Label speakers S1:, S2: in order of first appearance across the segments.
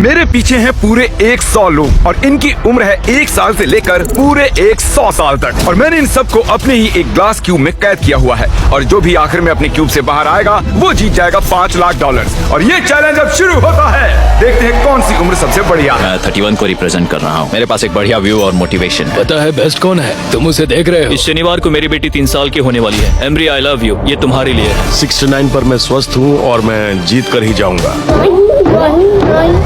S1: मेरे पीछे हैं पूरे 100 लोग और इनकी उम्र है 1 साल से लेकर पूरे 100 साल तक। और मैंने इन सबको अपने ही एक ग्लास क्यूब में कैद किया हुआ है और जो भी आखिर में अपने क्यूब से बाहर आएगा वो जीत जाएगा $5 लाख। और ये चैलेंज अब शुरू होता है। देखते हैं कौन सी उम्र सबसे बढ़िया है।
S2: मैं 31 को रिप्रेजेंट कर रहा हूँ। मेरे पास एक बढ़िया व्यू और मोटिवेशन है।
S3: पता है बेस्ट कौन है? तुम उसे देख रहे हो?
S2: इस शनिवार को मेरी बेटी 3 साल की होने वाली है। एमरी आई लव यू, ये तुम्हारे लिए है।
S4: 69 पर मैं स्वस्थ हूँ और मैं जीत कर ही जाऊंगा।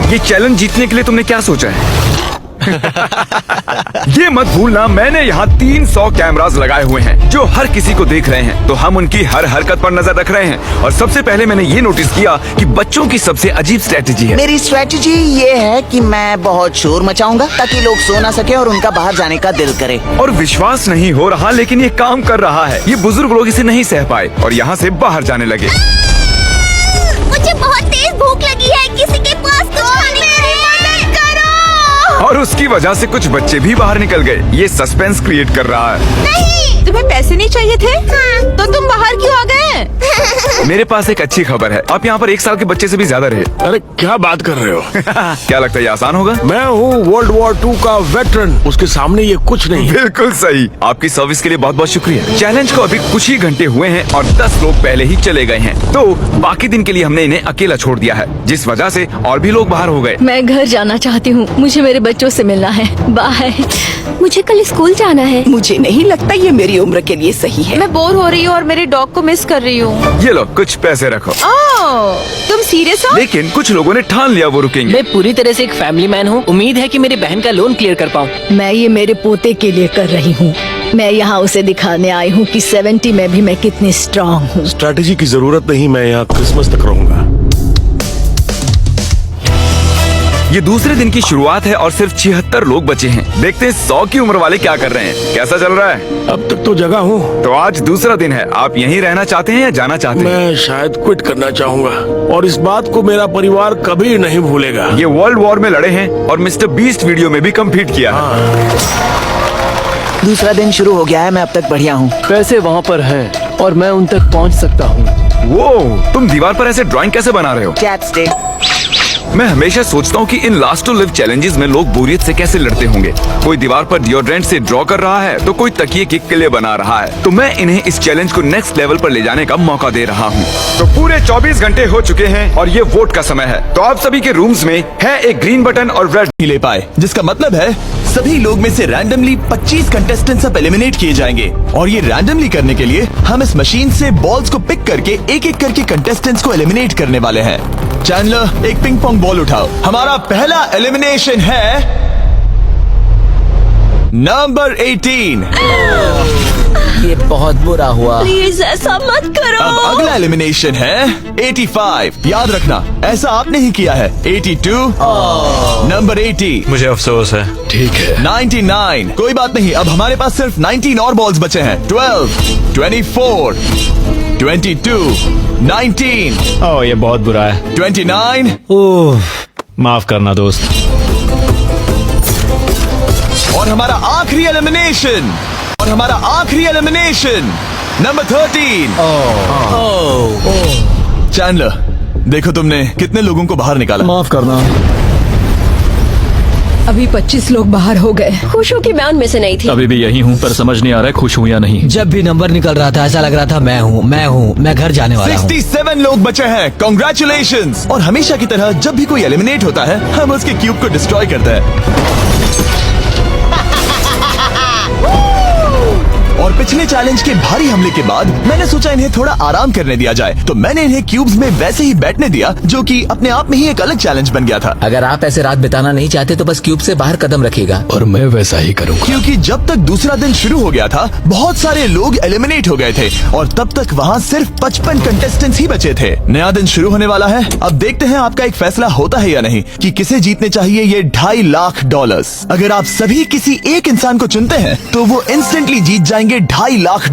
S1: ये चैलेंज जीतने के लिए तुमने क्या सोचा है? ये मत भूलना मैंने यहाँ 300 कैमरास लगाए हुए हैं जो हर किसी को देख रहे हैं, तो हम उनकी हर हरकत पर नजर रख रहे हैं। और सबसे पहले मैंने ये नोटिस किया कि बच्चों की सबसे अजीब स्ट्रेटेजी है।
S5: मेरी स्ट्रेटेजी ये है कि मैं बहुत शोर मचाऊंगा ताकि लोग सो ना सके और उनका बाहर जाने का दिल करे।
S1: और विश्वास नहीं हो रहा लेकिन ये काम कर रहा है। ये बुजुर्ग लोग इसे नहीं सह पाए और यहाँ से बाहर जाने लगे।
S6: मुझे बहुत तेज भूख लगी है, किसी के पास कुछ खाने को है? मदद करो।
S1: और उसकी वजह से कुछ बच्चे भी बाहर निकल गए। ये सस्पेंस क्रिएट कर रहा है।
S6: नहीं,
S7: तुम्हें पैसे नहीं चाहिए थे?
S6: हाँ।
S7: तो तुम बाहर क्यों आ गए?
S1: मेरे पास एक अच्छी खबर है, आप यहाँ पर 1 साल के बच्चे से भी ज्यादा रहे।
S4: अरे क्या बात कर रहे हो?
S1: क्या लगता है ये आसान होगा?
S4: मैं हूँ वर्ल्ड वॉर 2 का वेटरन, उसके सामने ये कुछ नहीं है।
S1: बिल्कुल सही। आपकी सर्विस के लिए बहुत बहुत शुक्रिया। चैलेंज को अभी कुछ ही घंटे हुए हैं और 10 लोग पहले ही चले गए हैं, तो बाकी दिन के लिए हमने इन्हें अकेला छोड़ दिया है, जिस वजह से और भी लोग बाहर हो गए।
S8: मैं घर जाना चाहती हूँ, मुझे मेरे बच्चों से मिलना है। बाय।
S6: मुझे कल स्कूल जाना है।
S7: मुझे नहीं लगता ये मेरी उम्र के लिए सही है। मैं बोर हो रही हूँ और मेरे डॉग को मिस कर रही हूँ।
S1: ये लो कुछ पैसे रखो।
S7: तुम सीरियस हो?
S1: लेकिन कुछ लोगों ने ठान लिया वो रुकेंगे।
S9: मैं पूरी तरह से एक फैमिली मैन हूँ। उम्मीद है कि मेरी बहन का लोन क्लियर कर पाऊँ।
S8: मैं ये मेरे पोते के लिए कर रही हूँ। मैं यहाँ उसे दिखाने आई हूँ कि 70 में भी मैं कितनी स्ट्रांग हूँ।
S4: स्ट्रैटेजी की जरूरत नहीं, मैं यहाँ क्रिसमस तक रहूंगा।
S1: ये दूसरे दिन की शुरुआत है और सिर्फ 76 लोग बचे हैं। देखते हैं 100 की उम्र वाले क्या कर रहे हैं। कैसा चल रहा है?
S4: अब तक तो जगह हूँ।
S1: तो आज दूसरा दिन है। आप यहीं रहना चाहते हैं या जाना चाहते हैं?
S4: मैं शायद क्विट करना चाहूंगा और इस बात को मेरा परिवार कभी नहीं भूलेगा।
S1: ये वर्ल्ड वॉर में लड़े हैं और मिस्टर बीस्ट वीडियो में भी कम्पीट किया है।
S5: दूसरा दिन शुरू हो गया है, मैं अब तक बढ़िया हूँ।
S9: पैसे वहाँ पर हैं और मैं उन तक पहुँच सकता हूँ।
S1: वो तुम दीवार पर ऐसे ड्राइंग कैसे बना रहे हो?
S5: चैपस्टिक।
S1: मैं हमेशा सोचता हूँ कि इन लास्ट टू लिव चैलेंजेस में लोग बोरियत से कैसे लड़ते होंगे। कोई दीवार पर डिओड्रेंट से ड्रॉ कर रहा है तो कोई तकिए की किले बना रहा है। तो मैं इन्हें इस चैलेंज को नेक्स्ट लेवल पर ले जाने का मौका दे रहा हूँ। तो पूरे 24 घंटे हो चुके हैं और ये वोट का समय है। तो आप सभी के रूम्स में है एक ग्रीन बटन और रेड
S10: नहीं ले पाए, जिसका मतलब है सभी लोग में से रैंडमली 25 कंटेस्टेंट्स अब एलिमिनेट किए जाएंगे। और ये रैंडमली करने के लिए हम इस मशीन से बॉल्स को पिक करके एक एक करके कंटेस्टेंट्स को एलिमिनेट करने वाले हैं। चैंडलर, एक पिंग पोंग बॉल उठाओ। हमारा पहला एलिमिनेशन है नंबर 18।
S9: ये बहुत बुरा हुआ।
S7: प्लीज ऐसा मत करो।
S10: अब अगला एलिमिनेशन है 85। याद रखना ऐसा आपने ही किया है। 82। नंबर 80।
S2: मुझे अफसोस है।
S3: ठीक है।
S10: 99। कोई बात नहीं, अब हमारे पास सिर्फ 19 और बॉल्स बचे हैं। 12, 24, 22, 19।
S2: ओह ये बहुत बुरा है।
S10: 29।
S2: ओह माफ करना दोस्त।
S10: और हमारा आखिरी एलिमिनेशन नंबर 13। चैंडलर, देखो तुमने कितने लोगों को बाहर निकाला।
S9: माफ करना।
S8: अभी 25 लोग बाहर हो गए।
S6: खुश हूँ कि मैं उनमें से नहीं थी।
S2: अभी भी यही हूँ पर समझ नहीं आ रहा है खुश हूँ या नहीं।
S9: जब भी नंबर निकल रहा था ऐसा लग रहा था मैं घर जाने वाला हूँ।
S10: 67 लोग बचे हैं। कॉन्ग्रेचुलेशंस। और हमेशा की तरह जब भी कोई एलिमिनेट होता है हम उसके क्यूब को डिस्ट्रॉय करते हैं। और पिछले चैलेंज के भारी हमले के बाद मैंने सोचा इन्हें थोड़ा आराम करने दिया जाए, तो मैंने इन्हें क्यूब्स में वैसे ही बैठने दिया, जो कि अपने आप में ही एक अलग चैलेंज बन गया था।
S9: अगर आप ऐसे रात बिताना नहीं चाहते तो बस क्यूब से बाहर कदम रखिएगा।
S3: और मैं वैसा ही करूँगा।
S10: क्योंकि जब तक दूसरा दिन शुरू हो गया था बहुत सारे लोग एलिमिनेट हो गए थे और तब तक वहाँ सिर्फ 55 कंटेस्टेंट्स ही बचे थे। नया दिन शुरू होने वाला है। अब देखते हैं आपका एक फैसला होता है या नहीं कि किसे जीतने चाहिए ये $2.5 लाख। अगर आप सभी किसी एक इंसान को चुनते हैं तो वो इंस्टेंटली जीत जाएंगे $2.5 लाख।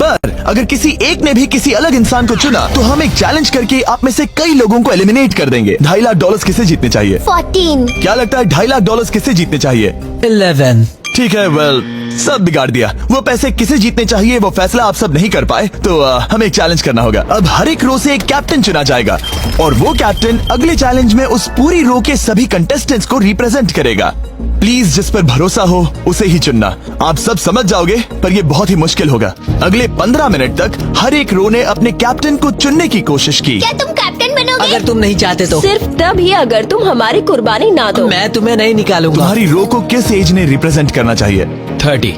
S10: पर अगर किसी एक ने भी किसी अलग इंसान को चुना तो हम एक चैलेंज करके आप में से कई लोगों को एलिमिनेट कर देंगे। $2.5 लाख किसे जीतने चाहिए?
S6: 14।
S10: क्या लगता है $2.5 लाख किसे जीतने चाहिए?
S9: 11।
S10: ठीक है, वेल सब बिगाड़ दिया। वो पैसे किसे जीतने चाहिए वो फैसला आप सब नहीं कर पाए, तो हमें एक चैलेंज करना होगा। अब हर एक रो से एक कैप्टन चुना जाएगा और वो कैप्टन अगले चैलेंज में उस पूरी रो के सभी कंटेस्टेंट्स को रिप्रेजेंट करेगा। प्लीज जिस पर भरोसा हो उसे ही चुनना। आप सब समझ जाओगे, पर ये बहुत ही मुश्किल होगा। अगले 15 मिनट तक हर एक रो ने अपने कैप्टन को चुनने की कोशिश की।
S6: क्या तुम कैप्टन बनोगे?
S9: अगर तुम नहीं चाहते तो
S7: सिर्फ तब ही अगर तुम हमारी कुर्बानी ना दो।
S9: मैं तुम्हें नहीं निकालूंगा।
S10: तुम्हारी रो को किस एज ने रिप्रेजेंट करना चाहिए?
S2: 30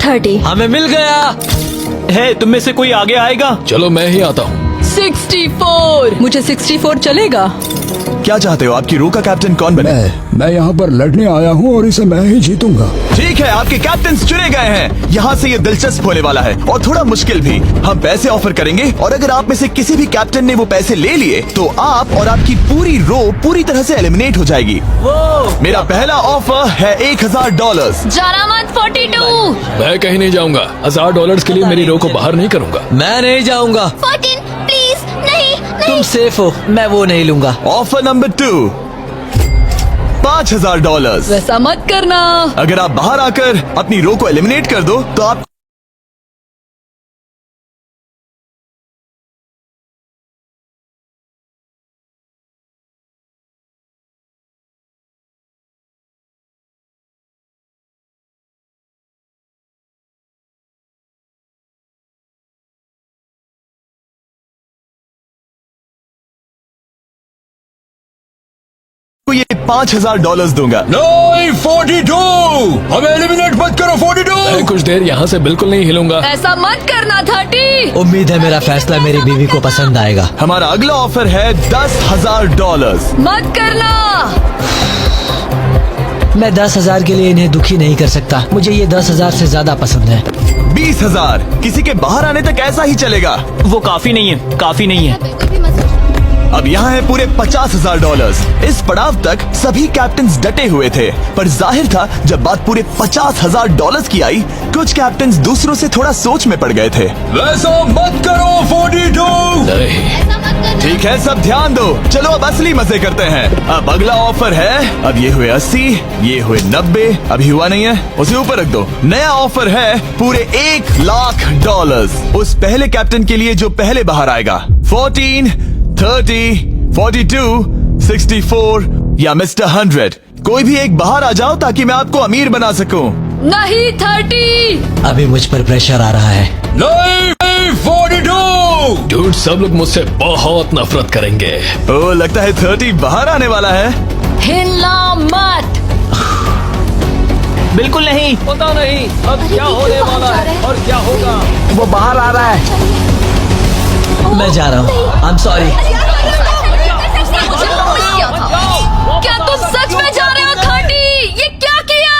S7: 30।
S9: हमें मिल गया।
S2: है, तुम में से कोई आगे आएगा?
S3: चलो मैं ही आता हूँ।
S7: 64। मुझे 64 चलेगा।
S10: क्या चाहते हो, आपकी रो का कैप्टन कौन बने?
S3: मैं यहाँ पर लड़ने आया हूँ और इसे मैं ही जीतूंगा।
S10: ठीक है, आपके कैप्टन चुने गए हैं। यहाँ से ये दिलचस्प होने वाला है और थोड़ा मुश्किल भी। हम पैसे ऑफर करेंगे और अगर आप में से किसी भी कैप्टन ने वो पैसे ले लिए तो आप और आपकी पूरी रो पूरी तरह से एलिमिनेट हो जाएगी। मेरा पहला ऑफर है $1000।
S7: जाना मत 42।
S3: मैं कहीं नहीं जाऊंगा। $1000 के लिए मेरी रो को बाहर नहीं करूंगा।
S9: मैं नहीं जाऊंगा।
S6: 14 प्लीज नहीं नहीं।
S9: तुम सेफ हो, मैं वो नहीं लूंगा।
S10: Offer number 2, $5000।
S7: वैसा मत करना।
S10: अगर आप बाहर आकर अपनी रो को एलिमिनेट कर दो तो आप ये $5000 दूंगा।
S3: नहीं, 42। हमें एलिमिनेट मत करो। 42। मैं कुछ देर यहाँ से बिल्कुल नहीं हिलूंगा।
S7: ऐसा मत करना 30।
S9: उम्मीद है मेरा फैसला मेरी बीवी को पसंद आएगा।
S10: हमारा अगला ऑफर है $10,000।
S7: मत करना।
S9: मैं 10,000 के लिए इन्हें दुखी नहीं कर सकता। मुझे ये 10,000 से ज्यादा पसंद है।
S10: 20,000। किसी के बाहर आने तक ऐसा ही चलेगा।
S2: वो काफी नहीं है, काफी नहीं है।
S10: अब यहाँ है पूरे $50,000। इस पड़ाव तक सभी कैप्टन्स डटे हुए थे, पर जाहिर था जब बात पूरे $50,000 की आई, कुछ कैप्टन्स दूसरों से थोड़ा सोच में पड़ गए थे।
S3: वैसा मत करो 42। नहीं।
S10: ठीक है, सब ध्यान दो। चलो अब असली मजे करते हैं। अब अगला ऑफर है, अब ये हुए 80, ये हुए 90, अभी हुआ नहीं है, उसे ऊपर रख दो। नया ऑफर है पूरे $1,00,000 उस पहले कैप्टन के लिए जो पहले बाहर आएगा। 14, 30, 42, 64 या मिस्टर 100। कोई भी एक बाहर आ जाओ ताकि मैं आपको अमीर बना सकूं।
S7: नहीं 30।
S9: अभी मुझ पर प्रेशर आ रहा है।
S3: नहीं, 42। डूड, सब लोग मुझसे बहुत नफरत करेंगे।
S10: ओ, लगता है 30 बाहर आने वाला है।
S7: हिलना मत।
S2: बिल्कुल नहीं।
S3: पता नहीं अब क्या होने वाला है और क्या होगा।
S9: वो बाहर आ रहा है। मैं जा रहा हूँ। I am sorry.
S7: क्या तुम सच में जा रहे हो 30? ये क्या किया?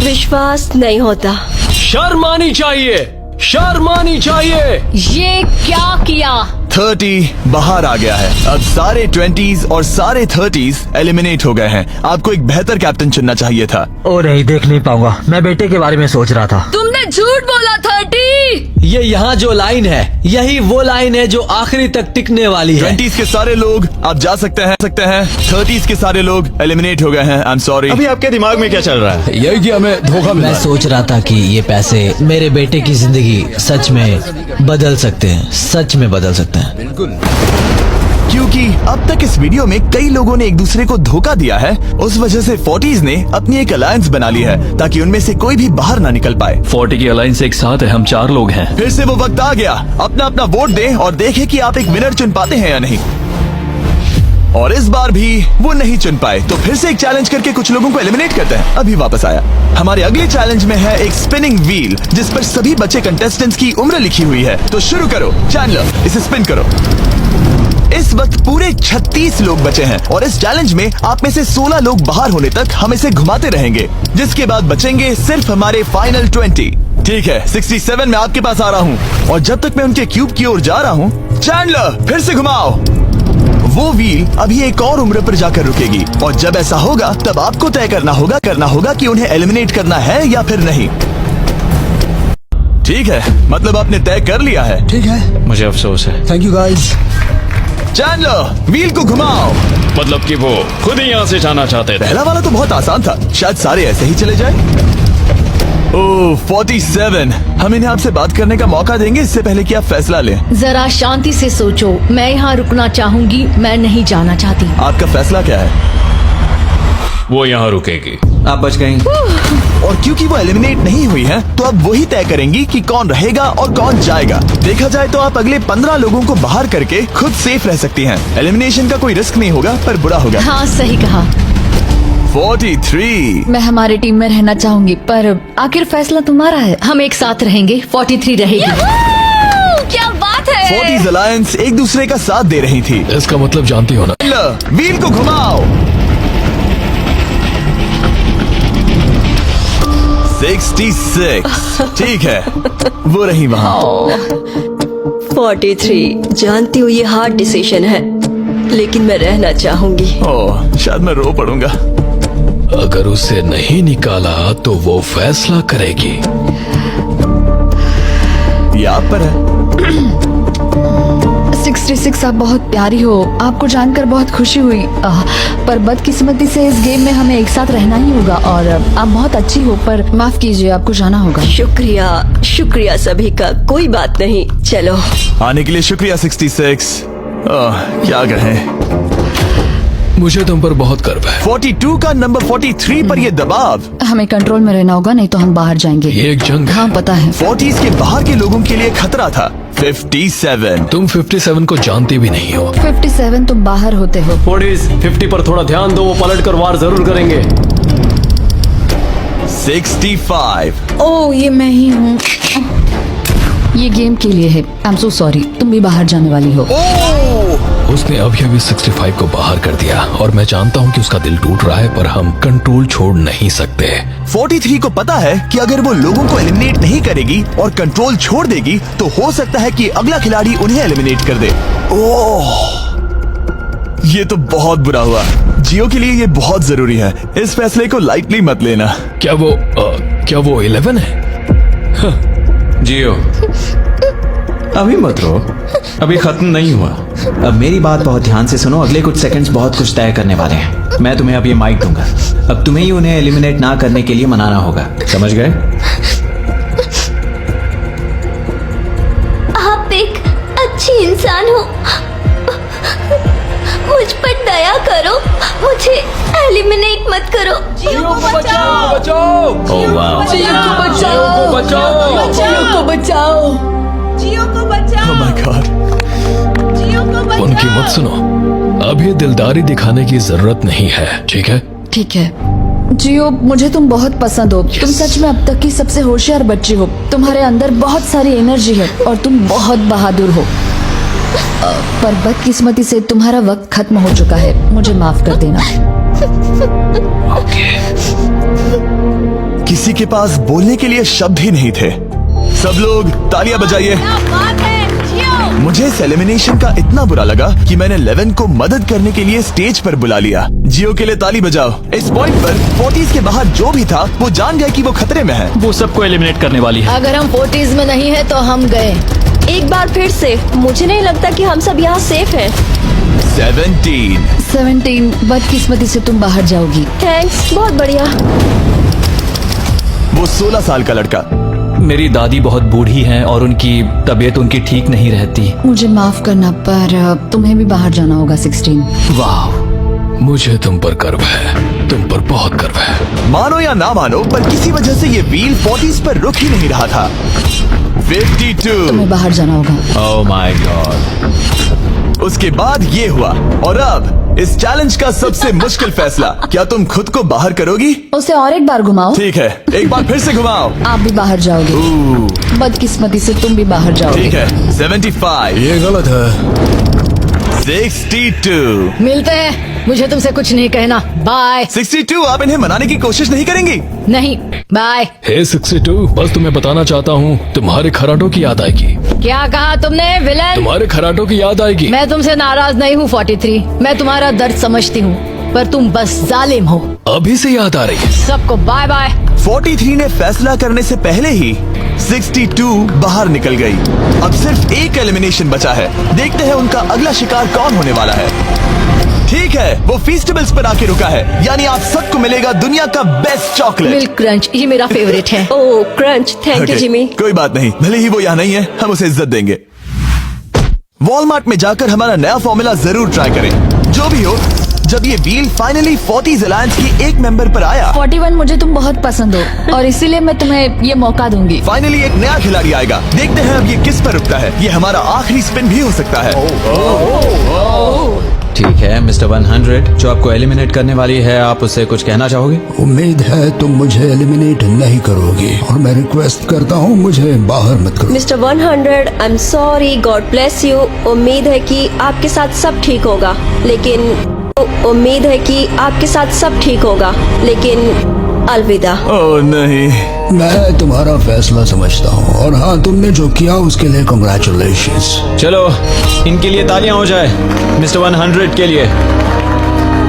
S7: विश्वास नहीं होता।
S3: शर्म आनी चाहिए, शर्म आनी चाहिए।
S7: ये क्या किया?
S10: 30 बाहर आ गया है। अब सारे 20s और सारे 30s एलिमिनेट हो गए हैं। आपको एक बेहतर कैप्टन चुनना चाहिए था।
S9: ओ नहीं, देख नहीं पाऊंगा। मैं बेटे के बारे में सोच रहा था।
S7: तुमने झूठ बोला 30।
S9: ये यहाँ जो लाइन है, यही वो लाइन है जो आखिरी तक टिकने वाली है।
S10: 20s के सारे लोग आप जा सकते हैं। 30s के सारे लोग एलिमिनेट हो गए हैं। I am sorry.
S4: अभी आपके दिमाग में क्या चल रहा है?
S3: यही कि हमें धोखा मिला
S9: मैं
S3: है।
S9: सोच रहा था कि ये पैसे मेरे बेटे की जिंदगी सच में बदल सकते हैं, सच में बदल सकते हैं।
S10: क्योंकि अब तक इस वीडियो में कई लोगों ने एक दूसरे को धोखा दिया है, उस वजह से 40s ने अपनी एक अलायंस बना ली है ताकि उनमें से कोई भी बाहर ना निकल पाए।
S2: 40 की अलायंस एक साथ है, हम 4 लोग हैं।
S10: फिर से वो वक्त आ गया। अपना अपना वोट दें और देखें कि आप एक विनर चुन पाते हैं या नहीं। और इस बार भी वो नहीं चुन पाए, तो फिर से एक चैलेंज करके कुछ लोगों को एलिमिनेट करते हैं। अभी वापस आया। हमारे अगले चैलेंज में है एक स्पिनिंग व्हील जिस पर सभी बचे कंटेस्टेंट्स की उम्र लिखी हुई है। तो शुरू करो चैंडलर, इसे स्पिन करो। इस वक्त पूरे 36 लोग बचे हैं और इस चैलेंज में आप में से 16 लोग बाहर होने तक हम इसे घुमाते रहेंगे, जिसके बाद बचेंगे सिर्फ हमारे फाइनल 20। ठीक है, 67 में आपके पास आ रहा हूँ और जब तक मैं उनके क्यूब की ओर जा रहा हूँ, चैंडलर फिर से घुमाओ। वो व्हील अभी एक और उम्र पर जाकर रुकेगी और जब ऐसा होगा तब आपको तय करना होगा कि उन्हें एलिमिनेट करना है या फिर नहीं। ठीक है, मतलब आपने तय कर लिया है।
S3: ठीक है,
S2: मुझे अफसोस है।
S3: Thank you guys.
S10: Chandler wheel को घुमाओ।
S2: मतलब कि वो खुद ही यहाँ से जाना चाहते थे।
S10: पहला वाला तो बहुत आसान था, शायद सारे ऐसे ही चले जाए। ओह 47। हम इन्हें आपसे बात करने का मौका देंगे इससे पहले कि आप फैसला लें।
S8: जरा शांति से सोचो, मैं यहाँ रुकना चाहूंगी, मैं नहीं जाना चाहती।
S10: आपका फैसला क्या है?
S2: वो यहाँ रुकेगी।
S9: आप बच गई।
S10: और क्योंकि वो एलिमिनेट नहीं हुई है तो अब वही तय करेंगी कि कौन रहेगा और कौन जाएगा। देखा जाए तो आप अगले 15 लोगों को बाहर करके खुद सेफ रह सकती हैं। एलिमिनेशन का कोई रिस्क नहीं होगा पर बुरा होगा।
S8: हाँ सही कहा।
S10: 43।
S7: मैं हमारी टीम में रहना चाहूंगी, पर आखिर फैसला तुम्हारा है।
S8: हम एक साथ रहेंगे। 43 रहेगी।
S7: क्या बात है।
S10: 40s अलायंस एक दूसरे का साथ दे रही थी।
S3: इसका मतलब जानती हो ना।
S10: व्हील को घुमाओ। 66। ठीक है, वो रही वहाँ।
S11: 43। जानती हूँ ये हार्ड डिसीजन है, लेकिन मैं रहना चाहूंगी।
S10: ओह, शायद मैं रो पड़ूंगा।
S3: अगर उसे नहीं निकाला तो वो फैसला करेगी।
S10: ये आप पर है।
S7: 66 आप बहुत प्यारी हो, आपको जानकर बहुत खुशी हुई। पर बदकिस्मती से इस गेम में हमें एक साथ रहना ही होगा। और आप बहुत अच्छी हो, पर माफ कीजिए, आपको जाना होगा।
S11: शुक्रिया, शुक्रिया सभी का। कोई बात नहीं, चलो।
S10: आने के लिए शुक्रिया 66। क्या कहें।
S3: मुझे तुम पर बहुत गर्व है।
S10: 42 का नंबर 43 पर ये दबाव।
S7: हमें कंट्रोल में रहना होगा, नहीं तो हम बाहर जाएंगे।
S3: ये एक जंग है।
S7: हाँ पता है।
S10: 40s के बाहर के लोगों के लिए खतरा था। 57।
S3: तुम 57 को जानती भी नहीं हो।
S7: 57 तुम बाहर होते हो।
S2: 50 पर थोड़ा ध्यान दो, वो पलट कर वार जरूर करेंगे।
S10: 65।
S7: ओह ये मैं ही हूँ। ये गेम के लिए है। आई एम सो सॉरी, तुम भी बाहर जाने वाली हो।
S3: उसने अभी 65 को बाहर कर दिया और मैं जानता हूँ कि उसका दिल टूट रहा है, पर हम कंट्रोल छोड़ नहीं सकते।
S10: 43 को पता है कि अगर वो लोगों को एलिमिनेट नहीं करेगी और कंट्रोल छोड़ देगी तो हो सकता है कि अगला खिलाड़ी उन्हें एलिमिनेट कर दे। ओह, ये तो बहुत बुरा हुआ। जियो के लिए ये बहुत जरूरी है। इस फैसले को लाइटली मत लेना।
S3: क्या वो 11 है?
S12: जियो अभी मत रो, अभी खत्म नहीं हुआ।
S9: अब मेरी बात बहुत ध्यान से सुनो। अगले कुछ सेकंड्स बहुत कुछ तय करने वाले हैं। मैं तुम्हें अब ये माइक दूंगा। अब तुम्हें ही उन्हें एलिमिनेट ना करने के लिए मनाना होगा, समझ गए?
S6: आप एक अच्छी इंसान हो, मुझ पर दया करो, मुझे एलिमिनेट मत करो।
S3: जियो को बचाओ, बचाओ।
S2: ओह वाह।
S7: जियो को बचाओ, जियो को बचाओ, जियो को बचाओ।
S10: Oh my God।
S7: जियो को बचाओ।
S3: उनकी मत सुनो। अभी दिलदारी दिखाने की जरूरत नहीं है, ठीक है?
S7: ठीक है। जियो, मुझे तुम बहुत पसंद हो। तुम सच में अब तक की सबसे होशियार बच्ची हो। तुम्हारे अंदर बहुत सारी एनर्जी है और तुम बहुत बहादुर हो। पर बदकिस्मती से तुम्हारा वक्त खत्म हो चुका है। मुझे माफ कर देना।
S10: किसी के पास बोलने के लिए शब्द ही नहीं थे। सब लोग तालियां बजाइए। मुझे इस एलिमिनेशन का इतना बुरा लगा कि मैंने 11 को मदद करने के लिए स्टेज पर बुला लिया। जियो के लिए ताली बजाओ। इस पॉइंट पर 40s के बाहर जो भी था वो जान गया कि वो खतरे में है।
S2: वो सबको एलिमिनेट करने वाली है।
S8: अगर हम 40s में नहीं है तो हम गए।
S11: एक बार फिर से, मुझे नहीं लगता कि हम सब यहाँ सेफ हैं।
S10: 17।
S7: बदकिस्मती से तुम बाहर जाओगी।
S11: थैंक्स, बहुत बढ़िया।
S10: वो 16 साल का लड़का।
S2: मेरी दादी बहुत बूढ़ी हैं और उनकी तबीयत उनकी ठीक नहीं रहती।
S7: मुझे माफ करना, पर तुम्हें भी बाहर जाना होगा। 16।
S3: वाह, मुझे तुम पर गर्व है। तुम पर बहुत गर्व है।
S10: मानो या ना मानो, पर किसी वजह से ये व्हील 40s पर रुक ही नहीं रहा था। 52।
S7: तुम्हें बाहर जाना होगा।
S2: ओह माय गॉड।
S10: उसके बाद ये हुआ और अब इस चैलेंज का सबसे मुश्किल फैसला। क्या तुम खुद को बाहर करोगी?
S7: उसे और एक बार घुमाओ।
S10: ठीक है, एक बार फिर से घुमाओ।
S7: आप भी बाहर जाओगे। बदकिस्मती से तुम भी बाहर जाओगे।
S10: ठीक है। 75।
S3: ये गलत है।
S10: 62।
S8: मिलते हैं। मुझे तुमसे कुछ नहीं कहना। बाय।
S10: 62। आप इन्हें मनाने की कोशिश नहीं करेंगी?
S8: नहीं, बाय।
S3: हे 62, बस तुम्हें बताना चाहता हूँ, तुम्हारे खराटों की याद आएगी।
S8: क्या कहा तुमने विलन?
S3: तुम्हारे खराटों की याद आएगी।
S8: मैं तुमसे नाराज नहीं हूँ 43। मैं तुम्हारा दर्द समझती हूँ, पर तुम बस जालिम हो।
S3: अभी से याद आ रही है।
S8: सबको बाय बाय।
S10: 43 ने फैसला करने से पहले ही 62 बाहर निकल गई। अब सिर्फ एक एलिमिनेशन बचा है। देखते हैं उनका अगला शिकार कौन होने वाला है। ठीक है, वो फीस्टेबल्स पर आके रुका है, यानी आप सबको मिलेगा दुनिया का बेस्ट चॉकलेट।
S8: मिल्क क्रंच, ये मेरा फेवरेट है।
S11: Oh crunch, thank you
S10: Okay,
S11: Jimmy.
S10: कोई बात नहीं, भले ही वो यहाँ नहीं है, हम उसे इज्जत देंगे। वॉलमार्ट में जाकर हमारा नया फॉर्मूला जरूर ट्राई करें। जो भी हो, जब ये व्हील फाइनली 40s अलायंस की एक मेंबर पर आया,
S7: 41 मुझे तुम बहुत पसंद हो और इसीलिए मैं तुम्हें ये मौका दूंगी।
S10: फाइनली एक नया खिलाड़ी आएगा। देखते हैं अब ये किस पर रुकता है। ये हमारा आखिरी स्पिन भी हो सकता है।
S9: ठीक है मिस्टर 100, जो आपको एलिमिनेट करने वाली है, आप उससे कुछ कहना चाहोगे?
S13: उम्मीद है तुम मुझे एलिमिनेट नहीं करोगे और मैं रिक्वेस्ट करता हूँ मुझे बाहर मत करो।
S11: Mister 100, I am sorry, God bless you. उम्मीद है कि आपके साथ सब ठीक होगा, लेकिन अलविदा।
S10: ओह नहीं,
S13: मैं तुम्हारा फैसला समझता हूँ और हाँ, तुमने जो किया उसके लिए कांग्रेचुलेशंस।
S9: चलो इनके लिए तालियां हो जाए, मिस्टर 100 के लिए।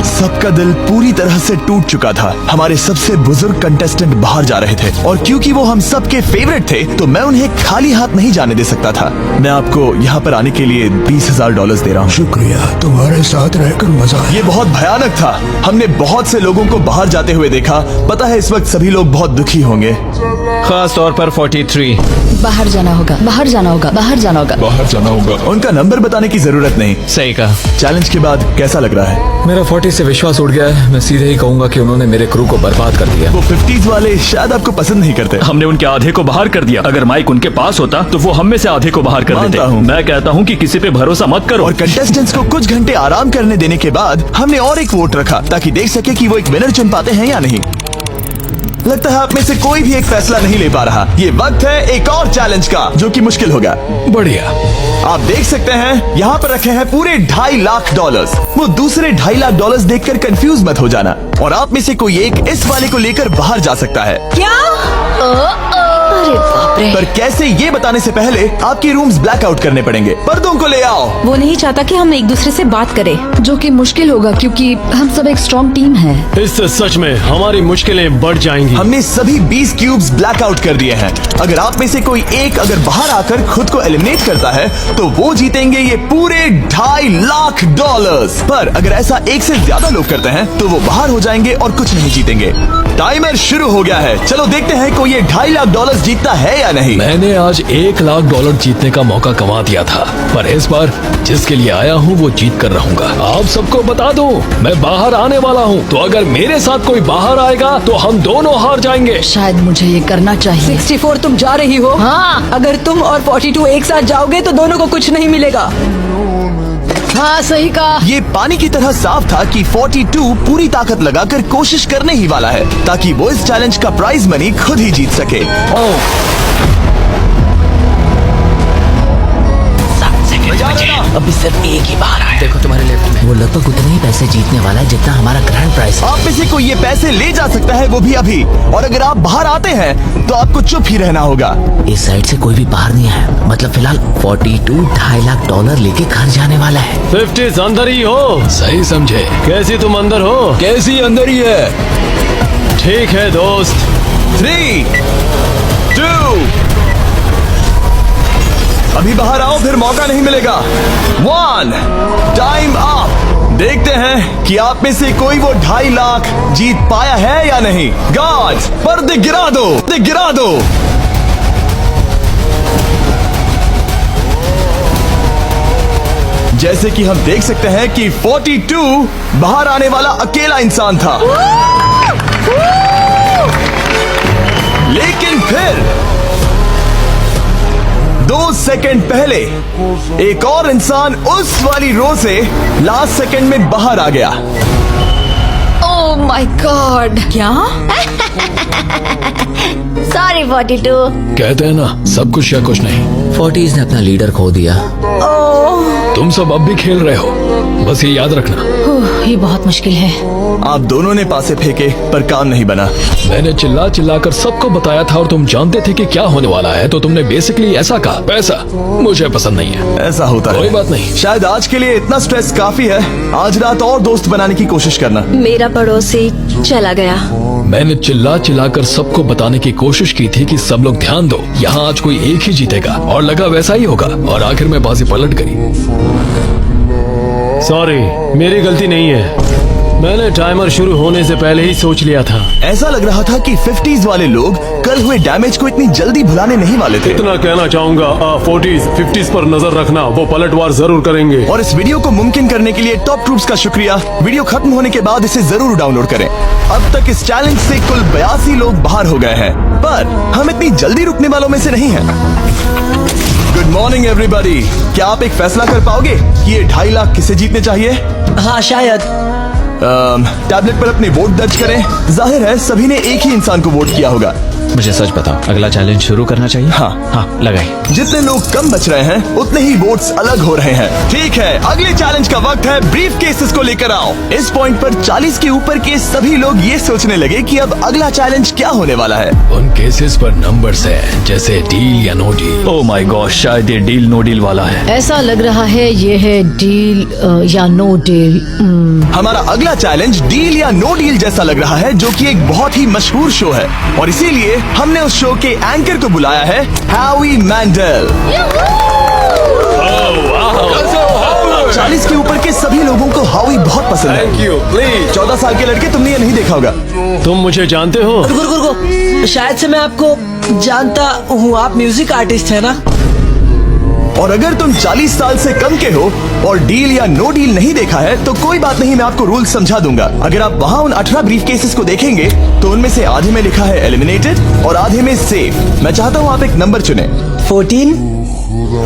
S10: सबका दिल पूरी तरह से टूट चुका था। हमारे सबसे बुजुर्ग कंटेस्टेंट बाहर जा रहे थे और क्योंकि वो हम सबके फेवरेट थे तो मैं उन्हें खाली हाथ नहीं जाने दे सकता था। मैं आपको यहाँ पर आने के लिए $20,000 दे रहा हूँ।
S13: शुक्रिया, तुम्हारे साथ रहकर मजा आया।
S10: ये बहुत भयानक था। हमने बहुत से लोगों को बाहर जाते हुए देखा। पता है इस वक्त सभी लोग बहुत दुखी होंगे,
S9: खास तौर पर 43।
S7: बाहर जाना होगा, बाहर जाना होगा, बाहर जाना होगा।
S3: बाहर जाना होगा।
S10: उनका नंबर बताने की जरूरत नहीं।
S9: सही कहा।
S10: चैलेंज के बाद कैसा लग रहा है?
S3: मेरा 40 से विश्वास उड़ गया है। मैं सीधे ही कहूंगा कि उन्होंने मेरे क्रू को बर्बाद कर दिया।
S10: वो 50s वाले शायद आपको पसंद नहीं करते।
S2: हमने उनके आधे को बाहर कर दिया। अगर माइक उनके पास होता तो वो हम में से आधे को बाहर कर देते।
S10: मानता हूं।
S2: मैं कहता हूं कि किसी पे भरोसा मत करो।
S10: और कंटेस्टेंट्स को कुछ घंटे आराम करने देने के बाद हमने और एक वोट रखा ताकि देख सके कि वो एक विनर चुन पाते हैं या नहीं। लगता है आप में से कोई भी एक फैसला नहीं ले पा रहा। ये वक्त है एक और चैलेंज का, जो कि मुश्किल होगा।
S3: बढ़िया।
S10: आप देख सकते हैं यहाँ पर रखे हैं पूरे $2.5 लाख। वो दूसरे $2.5 लाख देखकर कंफ्यूज मत हो जाना। और आप में से कोई एक इस वाले को लेकर बाहर जा सकता है।
S8: क्या? अरे बाप रे।
S10: पर कैसे, ये बताने से पहले आपके रूम्स ब्लैकआउट करने पड़ेंगे। पर्दों को ले आओ।
S8: वो नहीं चाहता कि हम एक दूसरे से बात करें।
S7: जो कि मुश्किल होगा क्योंकि हम सब एक स्ट्रॉन्ग टीम है।
S4: इससे सच में हमारी मुश्किलें बढ़ जाएंगी।
S10: हमने सभी 20 क्यूब्स ब्लैकआउट कर दिए हैं। अगर आप में से कोई एक अगर बाहर आकर खुद को एलिमिनेट करता है तो वो जीतेंगे ये पूरे $2.5 लाख। पर अगर ऐसा एक से ज्यादा लोग करते हैं तो वो बाहर हो जाएंगे और कुछ नहीं जीतेंगे। टाइमर शुरू हो गया है। चलो देखते हैं कोई ये $2.5 लाख जीतता है या नहीं।
S3: मैंने आज $1 लाख जीतने का मौका कमा दिया था, पर इस बार जिसके लिए आया हूँ वो जीत कर रहूंगा। आप सबको बता दूं, मैं बाहर आने वाला हूँ, तो अगर मेरे साथ कोई बाहर आएगा तो हम दोनों हार जाएंगे।
S7: शायद मुझे ये करना चाहिए।
S8: 64 तुम जा रही हो? हाँ। अगर तुम और 42 एक साथ जाओगे तो दोनों को कुछ नहीं मिलेगा। हाँ सही कहा।
S10: ये पानी की तरह साफ था कि 42 पूरी ताकत लगाकर कोशिश करने ही वाला है ताकि वो इस चैलेंज का प्राइज मनी खुद ही जीत सके।
S5: अभी सिर्फ एक ही बाहर आया। देखो तुम्हारे लेफ्ट में। वो लगभग उतने ही पैसे जीतने वाला है जितना हमारा ग्रैंड प्राइस।
S10: आप में से कोई ये पैसे ले जा सकता है, वो भी अभी। और अगर आप बाहर आते हैं तो आपको चुप ही रहना होगा।
S5: इस साइड से कोई भी बाहर नहीं है। मतलब फिलहाल 42 $2.5 लाख लेके घर जाने वाला है।
S4: 50 अंदर ही हो।
S3: सही समझे।
S4: कैसी तुम अंदर हो?
S3: कैसी अंदर ही है।
S4: ठीक है दोस्त।
S10: 3, 2, अभी बाहर आओ, फिर मौका नहीं मिलेगा। 1, टाइम अप। देखते हैं कि आप में से कोई वो $2.5 लाख जीत पाया है या नहीं। गार्ड्स, पर्दे गिरा दो, पर्दे गिरा दो। जैसे कि हम देख सकते हैं कि 42 बाहर आने वाला अकेला इंसान था। लेकिन फिर 2 सेकंड पहले एक और इंसान उस वाली रो से लास्ट सेकंड में बाहर आ गया।
S7: ओह माय गॉड।
S8: क्या?
S6: सॉरी 42।
S3: कहते हैं ना, सब कुछ या कुछ नहीं।
S5: 40s ने अपना लीडर खो दिया।
S3: तुम सब अब भी खेल रहे हो, बस ये याद रखना।
S8: ये बहुत मुश्किल है।
S10: आप दोनों ने पासे फेंके पर काम नहीं बना।
S3: मैंने चिल्ला चिल्ला कर सबको बताया था और तुम जानते थे कि क्या होने वाला है, तो तुमने बेसिकली ऐसा कहा, पैसा मुझे पसंद नहीं है।
S10: ऐसा होता है।
S3: कोई बात नहीं।
S10: शायद आज के लिए इतना स्ट्रेस काफी है। आज रात और दोस्त बनाने की कोशिश करना।
S11: मेरा पड़ोसी चला गया।
S3: मैंने चिल्ला चिल्ला कर सबको बताने की कोशिश की थी कि सब लोग ध्यान दो, यहाँ आज कोई एक ही जीतेगा, और लगा वैसा ही होगा, और आखिर में बाजी पलट गई। सॉरी, मेरी गलती नहीं है। मैंने टाइमर शुरू होने से पहले ही सोच लिया था।
S10: ऐसा लग रहा था कि 50s वाले लोग कल हुए डैमेज को इतनी जल्दी भुलाने नहीं वाले थे।
S3: इतना कहना चाहूंगा, 40s 50s पर नजर रखना, वो पलटवार जरूर करेंगे।
S10: और इस वीडियो को मुमकिन करने के लिए टॉप ट्रूप्स का शुक्रिया। वीडियो खत्म होने के बाद इसे जरूर डाउनलोड करें। अब तक इस चैलेंज से कुल 82 लोग बाहर हो गए हैं, पर हम इतनी जल्दी रुकने वालों में से नहीं हैं। Good morning everybody. क्या आप एक फैसला कर पाओगे कि ये 2.5 लाख किसे जीतने चाहिए?
S8: हाँ शायद।
S10: टैबलेट पर अपने वोट दर्ज करें। जाहिर है सभी ने एक ही इंसान को वोट किया होगा।
S9: मुझे सच बताओ, अगला चैलेंज शुरू करना चाहिए?
S10: हाँ
S9: लगाई।
S10: जितने लोग कम बच रहे हैं उतने ही वोट्स अलग हो रहे हैं। ठीक है, अगले चैलेंज का वक्त है। ब्रीफ केसेस को लेकर आओ। इस पॉइंट पर 40 के ऊपर के सभी लोग ये सोचने लगे कि अब अगला चैलेंज क्या होने वाला है।
S3: उन केसेस पर नंबर्स है, जैसे डील या no deal.
S2: Oh my god, शायद ये डील नो डील वाला है।
S8: ऐसा लग रहा है ये है डील या नो डील।
S10: हमारा अगला चैलेंज डील या नो डील जैसा लग रहा है, जो कि एक बहुत ही मशहूर शो है, और इसीलिए हमने उस शो के एंकर को बुलाया है, होवी मैंडल। 40 के ऊपर के सभी लोगों को होवी बहुत पसंद है।
S3: Thank you, please।
S10: 14 साल के लड़के, तुमने ये नहीं देखा होगा।
S3: तुम मुझे जानते हो?
S8: रुको, शायद से मैं आपको जानता हूँ। आप म्यूजिक आर्टिस्ट है ना?
S10: और अगर तुम 40 साल से कम के हो और डील या नो डील नहीं देखा है तो कोई बात नहीं, मैं आपको रूल समझा दूंगा। अगर आप वहाँ उन 18 ब्रीफ केसेस को देखेंगे तो उनमें से आधे में लिखा है एलिमिनेटेड और आधे में सेफ। मैं चाहता हूँ आप एक नंबर चुने।
S8: 14।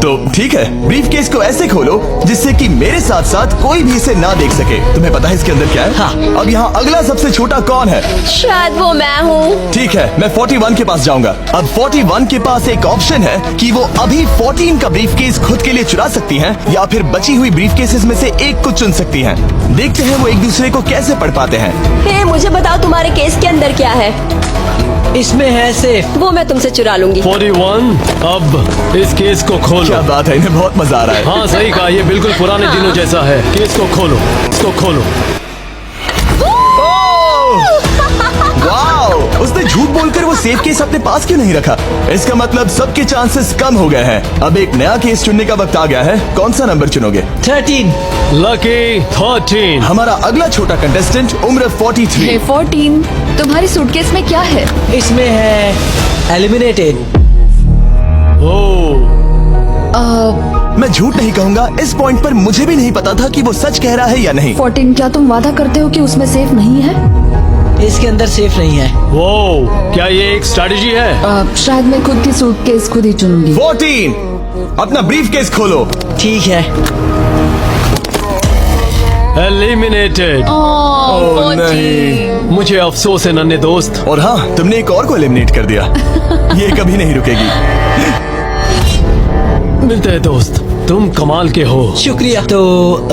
S10: तो ठीक है, ब्रीफ केस को ऐसे खोलो जिससे कि मेरे साथ साथ कोई भी इसे ना देख सके। तुम्हें पता है इसके अंदर क्या है?
S8: हाँ।
S10: अब यहाँ अगला सबसे छोटा कौन है?
S11: शायद वो मैं हूँ।
S10: ठीक है, मैं 41 के पास जाऊंगा। अब 41 के पास एक ऑप्शन है कि वो अभी 14 का ब्रीफ केस खुद के लिए चुरा सकती हैं या फिर बची हुई ब्रीफ केसेस में से एक को चुन सकती हैं। देखते हैं वो एक दूसरे को कैसे पढ़ पाते हैं।
S11: हे, मुझे बताओ तुम्हारे केस के अंदर क्या है?
S8: इसमें है सेफ।
S11: वो मैं तुमसे चुरा लूंगी।
S3: 41। अब इस केस को खोलो।
S10: क्या बात है, इन्हें बहुत मजा आ रहा है।
S3: हाँ सही कहा, ये बिल्कुल पुराने दिनों जैसा है। केस को खोलो, इसको खोलो।
S10: वाओ! उसने झूठ बोलकर वो सेफ केस अपने पास क्यों नहीं रखा? इसका मतलब सबके चांसेस कम हो गए हैं। अब एक नया केस चुनने का वक्त आ गया है। कौन सा नंबर चुनोगे?
S8: 13।
S3: लकी 13।
S10: हमारा अगला छोटा कंटेस्टेंट उम्र 43।
S7: हे 14, तुम्हारी सूटकेस में क्या है?
S8: इसमें है एलिमिनेटेड।
S3: ओह,
S10: मैं झूठ नहीं कहूँगा, इस पॉइंट पर मुझे भी नहीं पता था कि वो सच कह रहा है या नहीं।
S7: 14, क्या तुम वादा करते हो कि उसमें सेफ नहीं है?
S8: इसके अंदर सेफ नहीं है।
S3: वो क्या ये एक स्ट्रैटेजी है?
S7: शायद मैं खुद की सूटकेस खुद ही चुनूंगी।
S10: 14, अपना ब्रीफ केस खोलो।
S8: ठीक है।
S3: एलिमिनेटेड।
S10: ओह नहीं,
S3: मुझे अफसोस है नन्हे दोस्त।
S10: और हाँ, तुमने एक और को एलिमिनेट कर दिया। ये कभी नहीं रुकेगी।
S3: मिलते हैं दोस्त, तुम कमाल के हो।
S8: शुक्रिया। तो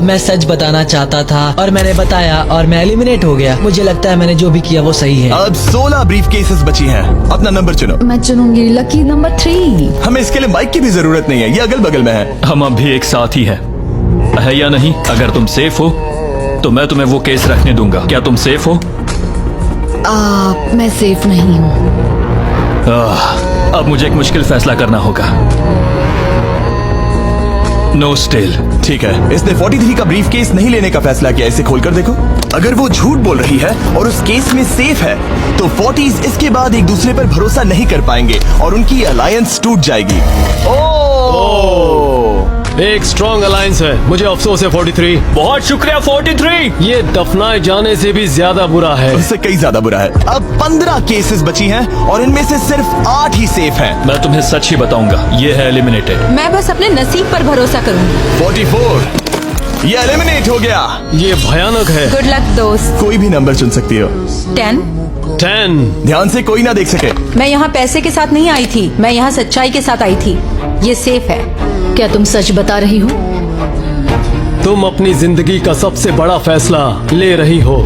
S8: मैं सच बताना चाहता था और मैंने बताया और मैं एलिमिनेट हो गया। मुझे लगता है मैंने जो भी किया वो सही है।
S10: अब 16 ब्रीफ केसेस बची हैं। अपना नंबर चुनो।
S7: मैं चुनूंगी लकी नंबर 3।
S10: हमें इसके लिए माइक की भी जरूरत नहीं है, ये अगल बगल में है।
S2: हम अब भी एक साथ ही है या नहीं? अगर तुम सेफ हो तो मैं तुम्हें वो केस रखने दूंगा। क्या तुम सेफ हो?
S7: मैं सेफ नहीं हूँ।
S2: अब मुझे एक मुश्किल फैसला करना होगा। Know still.
S10: ठीक है, इसने 43 का ब्रीफ केस नहीं लेने का फैसला किया। इसे खोलकर देखो। अगर वो झूठ बोल रही है और उस केस में सेफ है तो 40s इसके बाद एक दूसरे पर भरोसा नहीं कर पाएंगे और उनकी अलायंस टूट जाएगी।
S3: एक स्ट्रॉन्ग अलायंस है। मुझे अफसोस है 43। बहुत शुक्रिया 43। ये दफनाए जाने से भी ज्यादा बुरा है।
S10: उससे कई ज्यादा बुरा है। अब 15 केसेस बची हैं और इनमें से सिर्फ 8 ही सेफ हैं।
S2: मैं तुम्हें सच ही बताऊंगा, ये है एलिमिनेटेड।
S8: मैं बस अपने नसीब पर भरोसा करूंगी।
S10: 44, ये एलिमिनेट हो गया।
S3: ये भयानक है।
S8: गुड लक दोस्त।
S10: कोई भी नंबर चुन सकती हो।
S8: 10।
S3: 10।
S10: ध्यान से कोई ना देख सके।
S8: मैं यहाँ पैसे के साथ नहीं आई थी, मैं यहाँ सच्चाई के साथ आई थी। ये सेफ है।
S7: क्या तुम सच बता रही हो?
S3: तुम अपनी जिंदगी का सबसे बड़ा फैसला ले रही हो।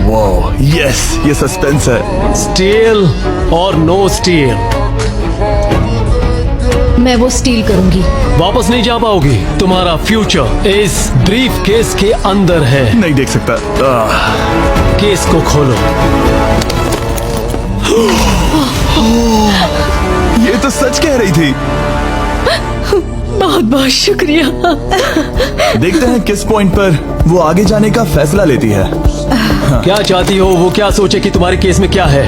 S10: वाह, यस, ये सस्पेंस है।
S3: स्टील और नो स्टील।
S7: मैं वो स्टील करूंगी।
S3: वापस नहीं जा पाओगी। तुम्हारा फ्यूचर इस ब्रीफ केस के अंदर है।
S10: नहीं देख सकता।
S3: केस को खोलो।
S10: ये तो सच कह रही थी।
S8: बहुत बहुत शुक्रिया।
S10: देखते हैं किस पॉइंट पर वो आगे जाने का फैसला लेती है।
S3: क्या चाहती हो? वो क्या सोचे कि तुम्हारे केस में क्या है?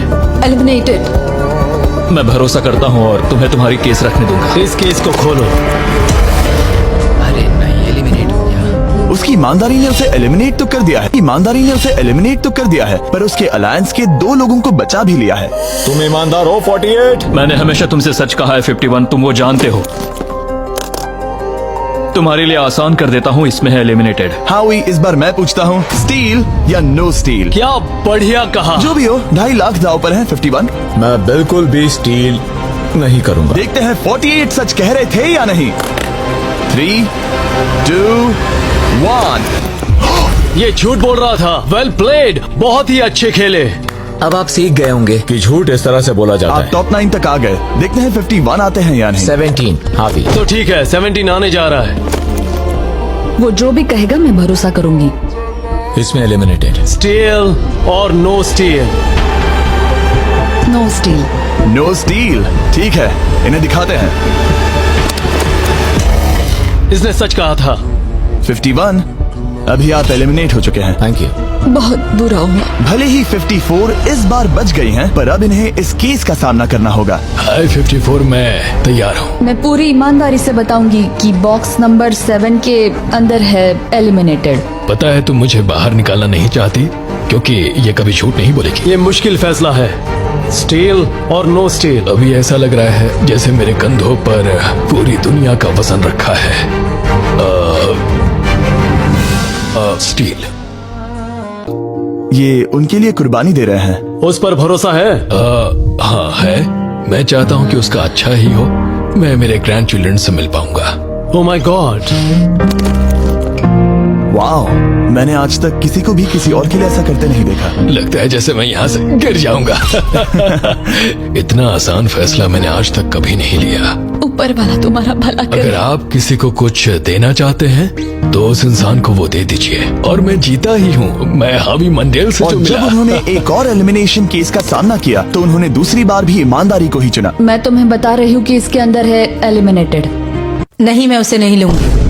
S7: एलिमिनेटेड।
S2: मैं भरोसा करता हूँ और तुम्हें तुम्हारी केस रखने दूंगा।
S3: इस केस को खोलो।
S5: अरे नहीं, एलिमिनेट हो गया।
S10: उसकी ईमानदारी ने उसे एलिमिनेट तो कर दिया है, पर उसके अलायंस के 2 लोगों को बचा भी लिया है।
S3: तुम ईमानदार हो 48?
S2: मैंने हमेशा तुमसे सच कहा है 51, तुम वो जानते हो। तुम्हारे लिए आसान कर देता हूँ, इसमें है एलिमिनेटेड।
S10: हावी, इस बार मैं पूछता हूँ, स्टील या नो स्टील?
S3: क्या बढ़िया कहा।
S10: जो भी हो, 2.5 लाख दांव पर है 51।
S3: मैं बिल्कुल भी स्टील नहीं करूंगा।
S10: देखते हैं 48 सच कह रहे थे या नहीं। 3, 2, 1।
S3: ये झूठ बोल रहा था। वेल प्लेड, बहुत ही अच्छे खेले।
S5: अब आप सीख गए होंगे
S3: कि झूठ इस तरह से बोला जाता
S10: आप टॉप 9 तक आ गए। देखते हैं 51 आते हैं या नहीं।
S5: 17 हावी।
S3: तो ठीक है, 17 आने जा रहा है।
S7: वो जो भी कहेगा मैं भरोसा करूंगी।
S3: इसमें एलिमिनेटेड। स्टील और no steal?
S7: No steal.
S10: No steal, ठीक है, इन्हें दिखाते हैं।
S3: इसने सच कहा था।
S10: 51, अभी आप एलिमिनेट हो चुके हैं।
S5: Thank you.
S7: बहुत बुरा हुआ।
S10: भले ही 54 इस बार बच गई हैं, पर अब इन्हें इस केस का सामना करना होगा।
S3: हाय 54, मैं तैयार हूँ।
S7: मैं पूरी ईमानदारी से बताऊंगी कि बॉक्स नंबर 7 के अंदर है एलिमिनेटेड।
S3: पता है तुम मुझे बाहर निकालना नहीं चाहती, क्योंकि ये कभी झूठ नहीं बोलेगी। ये मुश्किल फैसला है, स्टील और नो स्टील। अभी ऐसा लग रहा है जैसे मेरे कंधों पर पूरी दुनिया का वजन रखा है। स्टील।
S10: ये उनके लिए कुर्बानी दे रहे हैं।
S3: उस पर भरोसा है? हाँ है। मैं चाहता हूँ कि उसका अच्छा ही हो। मैं मेरे ग्रैंड चिल्ड्रन से मिल पाऊंगा। ओह माय गॉड।
S10: वाह, मैंने आज तक किसी को भी किसी और के लिए ऐसा करते नहीं देखा।
S3: लगता है जैसे मैं यहाँ से गिर जाऊंगा। इतना आसान फैसला मैंने आज तक कभी नहीं लिया।
S7: ऊपर वाला तुम्हारा भला करे।
S3: अगर आप किसी को कुछ देना चाहते हैं तो उस इंसान को वो दे दीजिए। और मैं जीता ही हूँ। मैं हावी मंडेल से
S10: और
S3: जो
S10: जब
S3: मिला।
S10: उन्होंने एक और एलिमिनेशन केस का सामना किया तो उन्होंने दूसरी बार भी ईमानदारी को ही चुना।
S7: मैं तुम्हें बता रही हूँ कि इसके अंदर है एलिमिनेटेड।
S8: नहीं, मैं उसे नहीं लूंगी।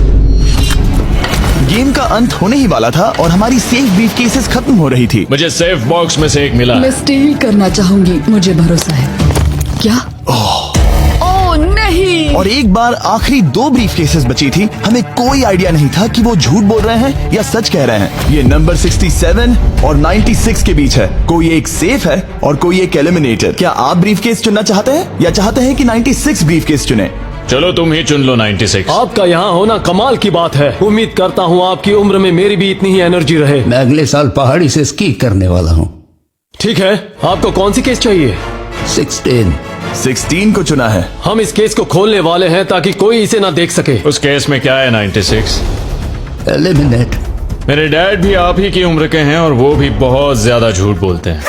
S10: गेम का अंत होने ही वाला था और हमारी सेफ ब्रीफ केसेस खत्म हो रही थी।
S3: मुझे सेफ बॉक्स में से एक मिला।
S7: मैं स्टील करना चाहूंगी, मुझे भरोसा है। क्या? ओह नहीं।
S10: और एक बार आखिरी 2 ब्रीफ केसेस बची थी। हमें कोई आइडिया नहीं था कि वो झूठ बोल रहे हैं या सच कह रहे हैं। ये नंबर 67 और 96 के बीच है। कोई एक सेफ है और कोई एक एलिमिनेटेड। क्या आप ब्रीफ केस चुनना चाहते हैं या चाहते हैं कि 96 ब्रीफ केस चुने?
S2: चलो तुम ही चुन लो 96।
S3: आपका यहाँ होना कमाल की बात है। उम्मीद करता हूँ आपकी उम्र में मेरी भी इतनी ही एनर्जी रहे।
S13: मैं अगले साल पहाड़ी से स्की करने वाला हूँ।
S3: ठीक है, आपको कौन सी केस चाहिए?
S10: 16 को चुना है।
S3: हम इस केस को खोलने वाले हैं ताकि कोई इसे ना देख सके।
S2: उस केस में क्या है 96?
S13: एलिमिनेट।
S2: मेरे डैड भी आप ही की उम्र के हैं और वो भी बहुत ज्यादा झूठ बोलते हैं।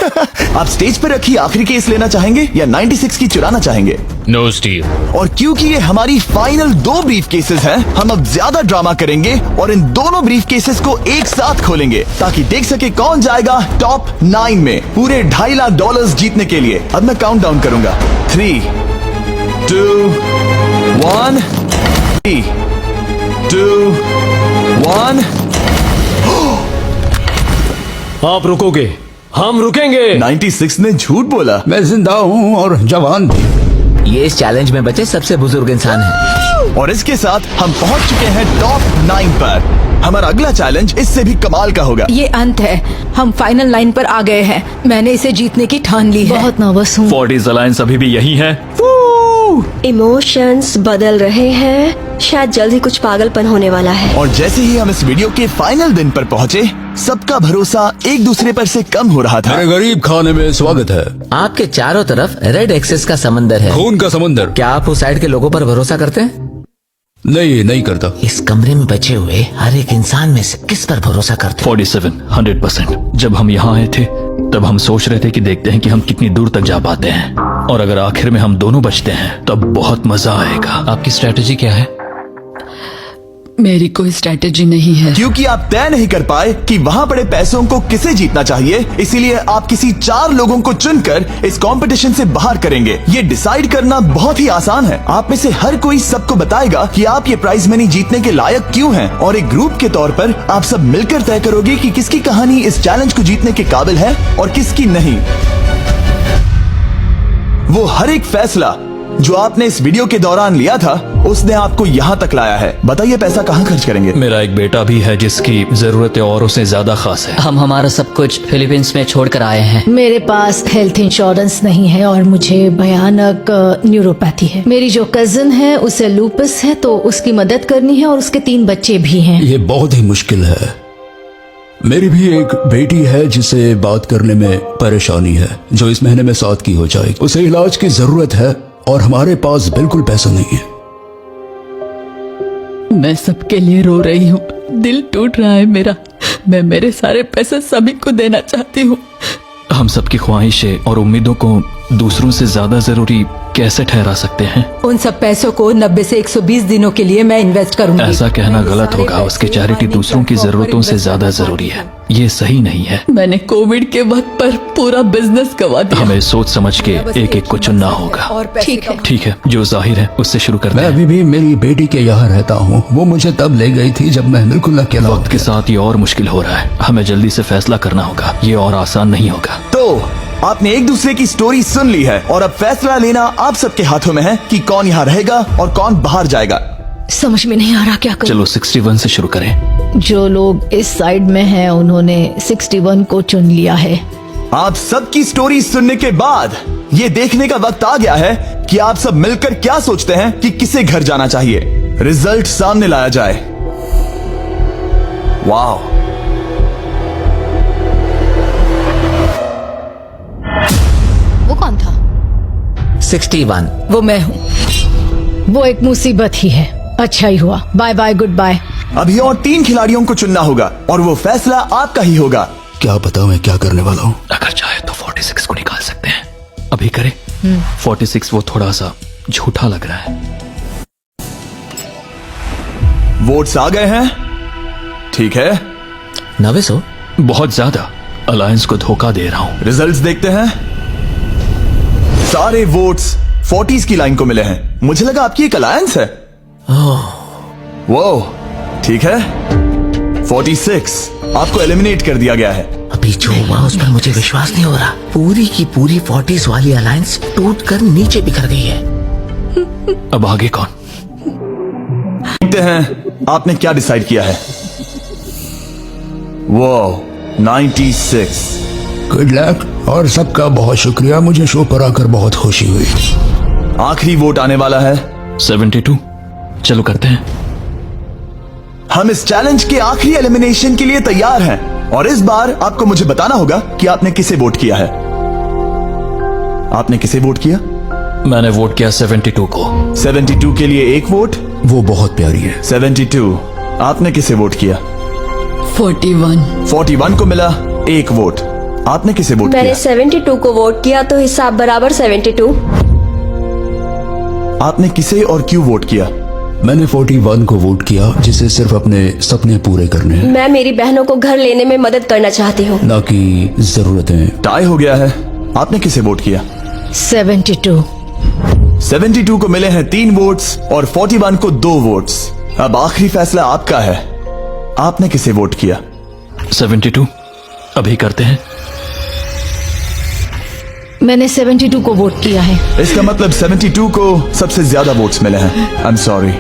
S10: आप स्टेज पर रखी आखिरी केस लेना चाहेंगे या 96 की चुराना चाहेंगे?
S2: No steal.
S10: और क्योंकि ये हमारी फाइनल 2 ब्रीफ केसेस हैं, हम अब ज्यादा ड्रामा करेंगे और इन दोनों ब्रीफ केसेस को एक साथ खोलेंगे ताकि देख सके कौन जाएगा टॉप 9 में पूरे $2.5 लाख जीतने के लिए। अब मैं काउंट डाउन करूंगा। 3, 2, 1। 3, 2, 1।
S3: आप रुकोगे, हम रुकेंगे।
S10: 96 ने झूठ बोला।
S13: मैं जिंदा हूँ और जवान भी।
S5: ये इस चैलेंज में बचे सबसे बुजुर्ग इंसान है।
S10: और इसके साथ हम पहुंच चुके हैं टॉप 9 पर। हमारा अगला चैलेंज इससे भी कमाल का होगा।
S8: ये अंत है, हम फाइनल लाइन पर आ गए हैं। मैंने इसे जीतने की ठान ली है।
S7: बहुत नर्वस हूँ।
S2: 40s अलायंस अभी भी यही है।
S11: इमोशंस बदल रहे हैं, शायद जल्द ही कुछ पागलपन होने वाला है।
S10: और जैसे ही हम इस वीडियो के फाइनल दिन पर पहुंचे, सबका भरोसा एक दूसरे पर से कम हो रहा था।
S13: मेरे गरीब खाने में स्वागत है।
S5: आपके चारों तरफ रेड एक्सेस का समंदर है,
S13: खून का समंदर।
S5: क्या आप उस साइड के लोगों पर भरोसा करते हैं?
S13: नहीं करता।
S5: इस कमरे में बचे हुए हर एक इंसान में से किस पर भरोसा करते?
S2: 47 100%। जब हम यहाँ आए थे तब हम सोच रहे थे कि देखते हैं कि हम कितनी दूर तक जा पाते हैं, और अगर आखिर में हम दोनों बचते हैं तब बहुत मजा आएगा।
S5: आपकी स्ट्रेटेजी क्या है?
S8: मेरी कोई स्ट्रेटेजी नहीं है।
S10: क्योंकि आप तय नहीं कर पाए कि वहाँ पड़े पैसों को किसे जीतना चाहिए, इसीलिए आप किसी 4 लोगों को चुनकर इस कंपटीशन से बाहर करेंगे। ये डिसाइड करना बहुत ही आसान है। आप में से हर कोई सबको बताएगा कि आप ये प्राइज मनी जीतने के लायक क्यों हैं, और एक ग्रुप के तौर पर आप सब मिलकर तय करोगे कि किसकी कहानी इस चैलेंज को जीतने के काबिल है और किसकी नहीं। वो हर एक फैसला जो आपने इस वीडियो के दौरान लिया था, उसने आपको यहाँ तक लाया है। बताइए पैसा कहाँ खर्च करेंगे?
S2: मेरा एक बेटा भी है जिसकी जरूरतें औरों से ज्यादा खास है।
S5: हम हमारा सब कुछ फिलीपींस में छोड़कर आए हैं।
S8: मेरे पास हेल्थ इंश्योरेंस नहीं है और मुझे भयानक न्यूरोपैथी है। मेरी जो कजिन है उसे लूपस है, तो उसकी मदद करनी है और उसके 3 बच्चे भी हैं।
S13: ये बहुत ही मुश्किल है। मेरी भी एक बेटी है जिसे बात करने में परेशानी है, जो इस महीने में 7 की हो जाएगी। उसे इलाज की जरूरत है और हमारे पास बिल्कुल पैसा नहीं है।
S8: मैं सबके लिए रो रही हूँ, दिल टूट रहा है मेरा। मैं मेरे सारे पैसे सभी को देना चाहती हूँ।
S2: हम सबकी ख्वाहिशें और उम्मीदों को दूसरों से ज्यादा जरूरी कैसे ठहरा सकते हैं?
S8: उन सब पैसों को 90 से 120 दिनों के लिए मैं इन्वेस्ट करूंगी।
S2: ऐसा कहना गलत होगा। उसकी चैरिटी दूसरों की जरूरतों से ज्यादा जरूरी है। ये सही नहीं है।
S8: मैंने कोविड के वक्त पर पूरा बिजनेस गवा दिया।
S2: हमें सोच समझ के एक एक को चुनना होगा। ठीक है, जो जाहिर है उससे शुरू करते
S13: मैं
S2: हैं।
S13: अभी भी मेरी बेटी के यहाँ रहता हूँ। वो मुझे तब ले गई थी जब मैं बिल्कुल अकेला
S2: वक्त के साथ ये और मुश्किल हो रहा है। हमें जल्दी से फैसला करना होगा। ये और आसान नहीं होगा।
S10: तो आपने एक दूसरे की स्टोरी सुन ली है और अब फैसला लेना आप सबके हाथों में है कि कौन यहाँ रहेगा और कौन बाहर जाएगा।
S8: समझ में नहीं आ रहा क्या करूं।
S2: चलो 61 से शुरू करें।
S8: जो लोग इस साइड में हैं उन्होंने 61 को चुन लिया है।
S10: आप सबकी स्टोरी सुनने के बाद ये देखने का वक्त आ गया है कि आप सब मिलकर क्या सोचते हैं कि किसे घर जाना चाहिए। रिजल्ट सामने लाया जाए। वाह,
S7: वो कौन था?
S5: 61।
S8: वो मैं हूँ। वो एक मुसीबत ही है। अच्छा ही हुआ। Bye bye, goodbye.
S10: अभी और 3 खिलाड़ियों को चुनना होगा और वो फैसला आपका ही होगा।
S13: क्या पता मैं क्या करने वाला हूँ।
S2: अगर चाहे तो 46 को निकाल सकते हैं। अभी करें। 46 वो थोड़ा सा झूठा लग रहा है।
S10: वोट्स आ गए हैं। ठीक है,
S5: 900।
S2: बहुत ज्यादा। अलायंस को धोखा दे रहा हूँ।
S10: रिजल्ट्स देखते हैं। सारे वोट्स 40s की लाइन को मिले हैं। मुझे लगा आपकी एक अलायंस है। वो ठीक है। 46 आपको एलिमिनेट कर दिया गया है।
S5: अभी जो हुआ उस पर मुझे विश्वास नहीं हो रहा। पूरी की पूरी 40s वाली अलायंस टूटकर नीचे बिखर गई है।
S2: अब आगे कौन?
S10: देखते हैं आपने क्या डिसाइड किया है। वो 96।
S13: गुड लक और सबका बहुत शुक्रिया। मुझे शो पर आकर बहुत खुशी हुई।
S10: आखिरी वोट आने वाला है।
S2: 72। चलो करते हैं।
S10: हम इस चैलेंज के आखिरी एलिमिनेशन के लिए तैयार हैं और इस बार आपको मुझे बताना होगा कि आपने किसे वोट किया है। आपने किसे वोट किया?
S2: मैंने वोट किया 72 को।
S10: 72 के लिए 1 वोट।
S13: वो बहुत प्यारी है।
S10: 72 आपने किसे वोट किया? 41 को मिला 1 वोट। आपने किसे वोट किया?
S11: मैंने 72 को वोट किया, तो हिसाब बराबर 72।
S10: आपने किसे और क्यों वोट किया?
S13: मैंने 41 को वोट किया, जिसे सिर्फ अपने सपने पूरे करने हैं,
S11: मैं मेरी बहनों को घर लेने में मदद करना चाहती हूँ।
S13: ना कि जरूरतें।
S10: टाई हो गया है। आपने किसे वोट किया? 72 को मिले हैं 3 वोट्स और 41 को 2 वोट्स। अब आखिरी फैसला आपका है। आपने किसे वोट किया?
S2: 72। अभी करते हैं।
S8: मैंने 72 को वोट किया है।
S10: इसका मतलब 72 को सबसे ज्यादा वोट्स मिले हैं। आई एम सॉरी,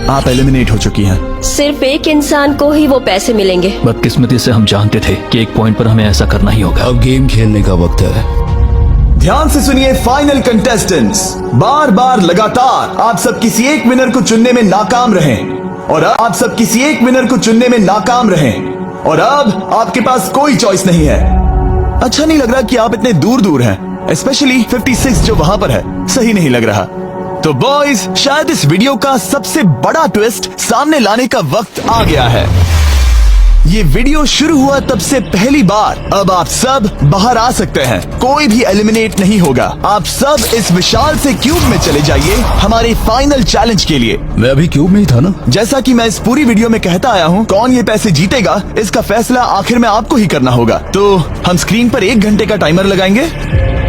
S10: आप एलिमिनेट हो चुकी हैं।
S11: सिर्फ एक इंसान को ही वो पैसे मिलेंगे।
S2: बदकिस्मती से हम जानते थे कि एक पॉइंट पर हमें ऐसा करना ही होगा।
S13: अब गेम खेलने का वक्त है।
S10: ध्यान से सुनिए फाइनल कंटेस्टेंट्स। बार बार लगातार आप सब किसी एक विनर को चुनने में नाकाम रहे और आप सब किसी एक विनर को चुनने में नाकाम रहे और अब आपके पास कोई चॉइस नहीं है। अच्छा नहीं लग रहा कि आप इतने दूर दूर हैं, स्पेशली 56 जो वहां पर है। सही नहीं लग रहा। तो बॉयज, शायद इस वीडियो का सबसे बड़ा ट्विस्ट सामने लाने का वक्त आ गया है। ये वीडियो शुरू हुआ तब से पहली बार। अब आप सब बाहर आ सकते हैं, कोई भी एलिमिनेट नहीं होगा। आप सब इस विशाल से क्यूब में चले जाइए हमारे फाइनल चैलेंज के लिए।
S13: मैं अभी क्यूब में ही था ना।
S10: जैसा कि मैं इस पूरी वीडियो में कहता आया हूँ, कौन ये पैसे जीतेगा इसका फैसला आखिर में आपको ही करना होगा। तो हम स्क्रीन पर 1 घंटे का टाइमर लगाएंगे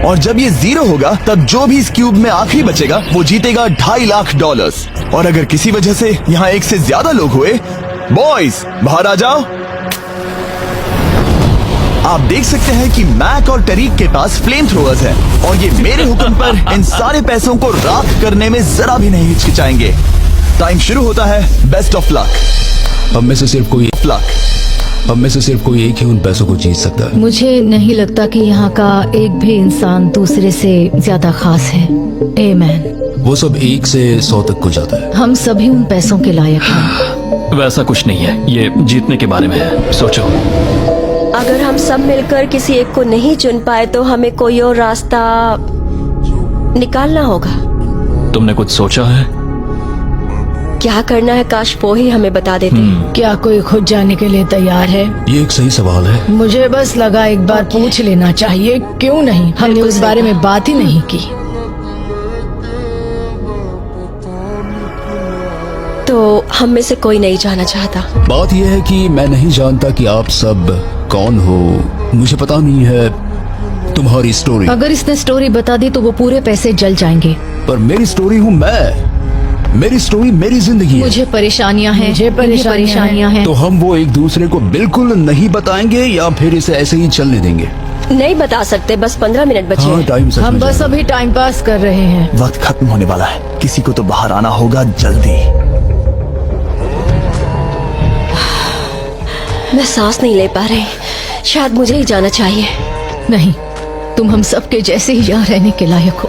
S10: और जब ये 0 होगा तब जो भी इस क्यूब में आखिरी बचेगा वो जीतेगा $2.5 लाख। और अगर किसी वजह से यहाँ 1 से ज्यादा लोग हुए, बॉयज बाहर आ जाओ। आप देख सकते हैं कि मैक और टरीक के पास फ्लेम थ्रोअर्स हैं और ये मेरे हुक्म पर इन सारे पैसों को राख करने में जरा भी नहीं हिचकिचाएंगे। टाइम शुरू होता है। Best of luck.
S13: अब में से सिर्फ कोई एक ही उन पैसों को जीत सकता है।
S8: मुझे नहीं लगता कि यहाँ का एक भी इंसान दूसरे से ज्यादा खास है। आमीन।
S13: वो सब 1 से 100 तक को जाता है।
S8: हम सभी उन पैसों के लायक हैं।
S2: वैसा कुछ नहीं है, ये जीतने के बारे में है। सोचो,
S11: अगर हम सब मिलकर किसी एक को नहीं चुन पाए तो हमें कोई और रास्ता निकालना होगा।
S2: तुमने कुछ सोचा है?
S11: क्या करना है, काश वो ही हमें बता देते।
S8: क्या कोई खुद जाने के लिए तैयार है?
S13: ये एक सही सवाल है।
S8: मुझे बस लगा एक बार पूछ लेना चाहिए। क्यों नहीं, हमने उस बारे में बात ही नहीं की।
S11: तो हम में से कोई नहीं जाना चाहता।
S13: बात यह है कि मैं नहीं जानता कि आप सब कौन हो। मुझे पता नहीं है तुम्हारी स्टोरी।
S8: अगर इसने स्टोरी बता दी तो वो पूरे पैसे जल जाएंगे।
S13: पर मेरी स्टोरी हूँ मैं। मेरी स्टोरी मेरी जिंदगी है।
S8: मुझे परेशानियाँ हैं।
S13: तो हम वो एक दूसरे को बिल्कुल नहीं बताएंगे या फिर इसे ऐसे ही चलने देंगे?
S11: नहीं बता सकते, बस 15 मिनट बचे हैं।
S13: टाइम सच में
S8: हम बस अभी टाइम पास कर रहे हैं।
S10: वक्त खत्म होने वाला है, किसी को तो बाहर आना होगा जल्दी।
S11: मैं सांस नहीं ले पा रही, शायद मुझे ही जाना चाहिए।
S8: नहीं, तुम हम सब के जैसे ही यहाँ रहने के लायक हो।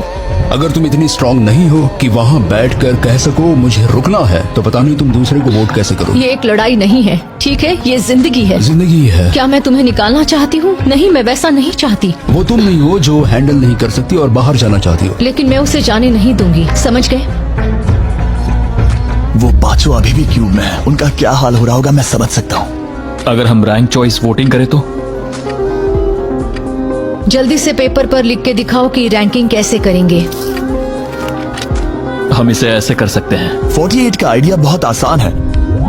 S13: अगर तुम इतनी स्ट्रांग नहीं हो कि वहाँ बैठकर कह सको मुझे रुकना है, तो पता नहीं तुम दूसरे को वोट कैसे करो।
S8: ये एक लड़ाई नहीं है, ठीक है? ये जिंदगी है।
S13: जिंदगी है।
S8: क्या मैं तुम्हें निकालना चाहती हूँ? नहीं, मैं वैसा नहीं चाहती।
S13: वो तुम नहीं हो जो हैंडल नहीं कर सकती और बाहर जाना चाहती हो।
S8: लेकिन मैं उसे जाने नहीं दूंगी, समझ गए?
S10: वो पांचों अभी भी क्यूब में है, उनका क्या हाल हो रहा होगा मैं समझ सकता हूँ।
S2: अगर हम रैंक चॉइस वोटिंग करें तो?
S8: जल्दी से पेपर पर लिख के दिखाओ कि रैंकिंग कैसे करेंगे।
S2: हम इसे ऐसे कर सकते हैं।
S10: 48 का आइडिया बहुत आसान है।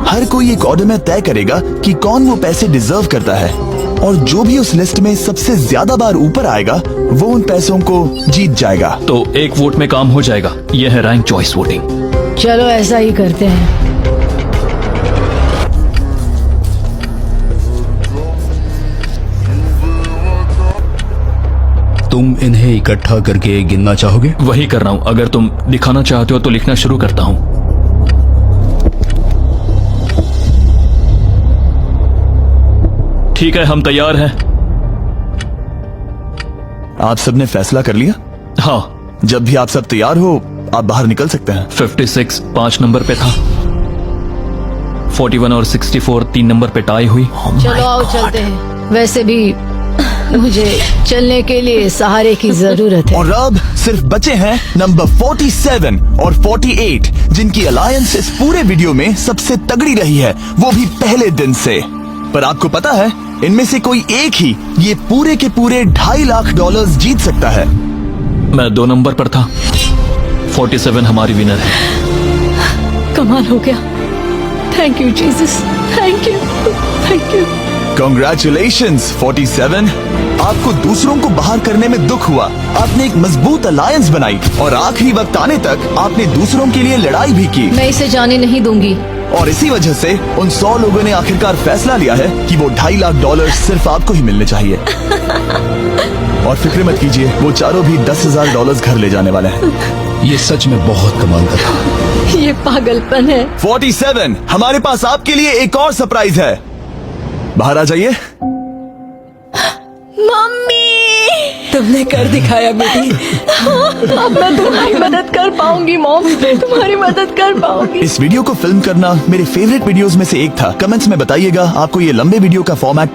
S10: हर कोई एक ऑर्डर में तय करेगा कि कौन वो पैसे डिजर्व करता है और जो भी उस लिस्ट में सबसे ज्यादा बार ऊपर आएगा वो उन पैसों को जीत जाएगा।
S2: तो एक वोट में काम हो जाएगा। यह है रैंक चॉइस वोटिंग।
S8: चलो ऐसा ही करते हैं।
S13: तुम इन्हें इकट्ठा करके गिनना चाहोगे?
S2: वही कर रहा हूँ। अगर तुम दिखाना चाहते हो तो लिखना शुरू करता हूँ। ठीक है, हम तैयार हैं।
S10: आप सबने फैसला कर लिया?
S2: हाँ।
S10: जब भी आप सब तैयार हो आप बाहर निकल सकते हैं।
S2: 56 5 नंबर पे था। 41 और 64 3 नंबर पे टाई हुई।
S8: चलो आओ चलते हैं। वैसे भी मुझे चलने के लिए सहारे की जरूरत है।
S10: और अब सिर्फ बचे हैं नंबर 47 और 48 जिनकी अलायंस इस पूरे वीडियो में सबसे तगड़ी रही है, वो भी पहले दिन से। पर आपको पता है इनमें से कोई एक ही ये पूरे के पूरे $2.5 लाख जीत सकता है।
S2: मैं 2 नंबर पर था। 47 हमारी विनर है।
S8: कमाल हो गया। Thank you Jesus, thank you, thank you.
S10: Congratulations 47। आपको दूसरों को बाहर करने में दुख हुआ, आपने एक मजबूत अलायंस बनाई और आखिरी वक्त आने तक आपने दूसरों के लिए लड़ाई भी की।
S8: मैं इसे जाने नहीं दूंगी।
S10: और इसी वजह से उन 100 लोगों ने आखिरकार फैसला लिया है कि वो $2.5 लाख सिर्फ आपको ही मिलने चाहिए। और फिक्र मत कीजिए, वो चारों भी $10,000 घर ले जाने वाले हैं।
S13: ये सच में बहुत कमाल का था।
S8: ये पागलपन है।
S10: 47 हमारे पास आपके लिए एक और सरप्राइज है। बाहर आ जाइए।
S8: मम्मी,
S5: तुमने कर दिखाया बेटी।
S8: अब मैं तुम्हारी मदद कर पाऊंगी मॉम, तुम्हारी मदद कर पाऊंगी।
S10: इस वीडियो को फिल्म करना मेरे फेवरेट वीडियोस में से एक था। कमेंट्स में बताइएगा आपको ये लंबे वीडियो का फॉर्मेट